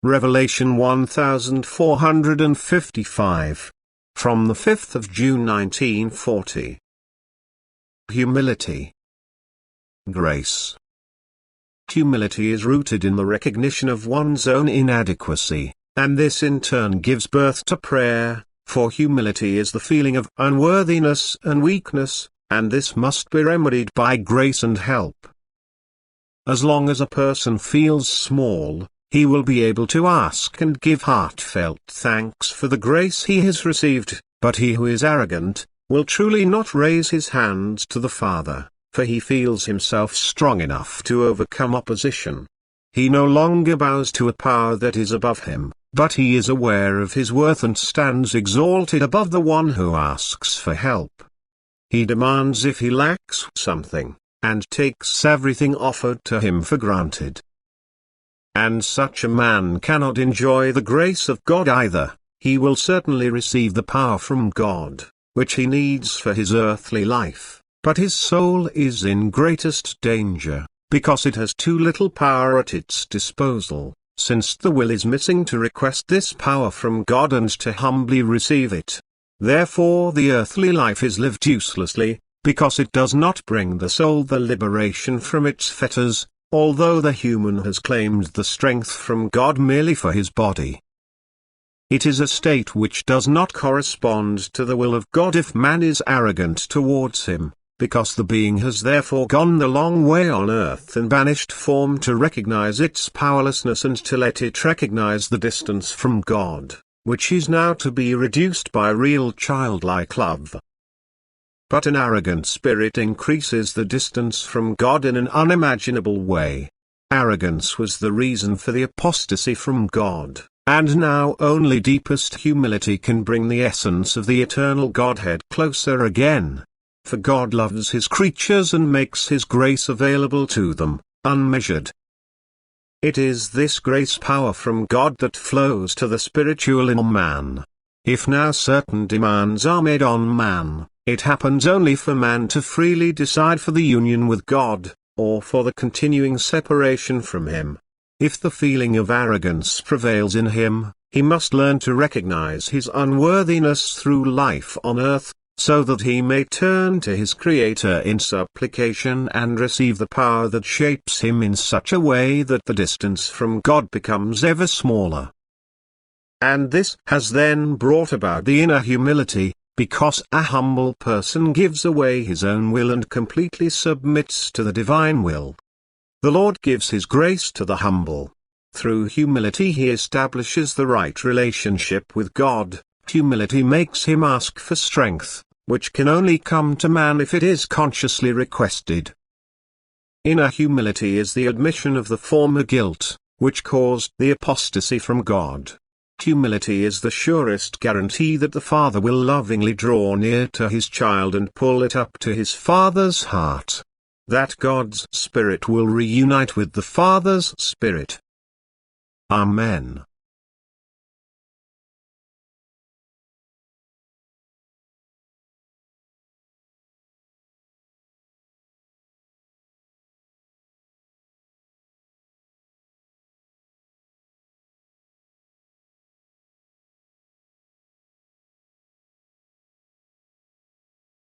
Revelation 1455. From the 5th of June 1940. Humility. Grace. Humility is rooted in the recognition of one's own inadequacy, and this in turn gives birth to prayer, for humility is the feeling of unworthiness and weakness, and this must be remedied by grace and help. As long as a person feels small, he will be able to ask and give heartfelt thanks for the grace he has received, but he who is arrogant, will truly not raise his hands to the Father, for he feels himself strong enough to overcome opposition. He no longer bows to a power that is above him, but he is aware of his worth and stands exalted above the one who asks for help. He demands if he lacks something, and takes everything offered to him for granted. And such a man cannot enjoy the grace of God either. He will certainly receive the power from God, which he needs for his earthly life, but his soul is in greatest danger, because it has too little power at its disposal, since the will is missing to request this power from God and to humbly receive it. Therefore the earthly life is lived uselessly, because it does not bring the soul the liberation from its fetters, although the human has claimed the strength from God merely for his body. It is a state which does not correspond to the will of God if man is arrogant towards him, because the being has therefore gone the long way on earth and banished form to recognize its powerlessness and to let it recognize the distance from God, which is now to be reduced by real childlike love. But an arrogant spirit increases the distance from God in an unimaginable way. Arrogance was the reason for the apostasy from God, and now only deepest humility can bring the essence of the eternal Godhead closer again. For God loves his creatures and makes his grace available to them, unmeasured. It is this grace power from God that flows to the spiritual in man. If now certain demands are made on man, it happens only for man to freely decide for the union with God, or for the continuing separation from him. If the feeling of arrogance prevails in him, he must learn to recognize his unworthiness through life on earth, so that he may turn to his Creator in supplication and receive the power that shapes him in such a way that the distance from God becomes ever smaller. And this has then brought about the inner humility, because a humble person gives away his own will and completely submits to the divine will. The Lord gives his grace to the humble. Through humility he establishes the right relationship with God. Humility makes him ask for strength, which can only come to man if it is consciously requested. Inner humility is the admission of the former guilt, which caused the apostasy from God. Humility is the surest guarantee that the Father will lovingly draw near to his child and pull it up to his Father's heart. That God's Spirit will reunite with the Father's Spirit. Amen.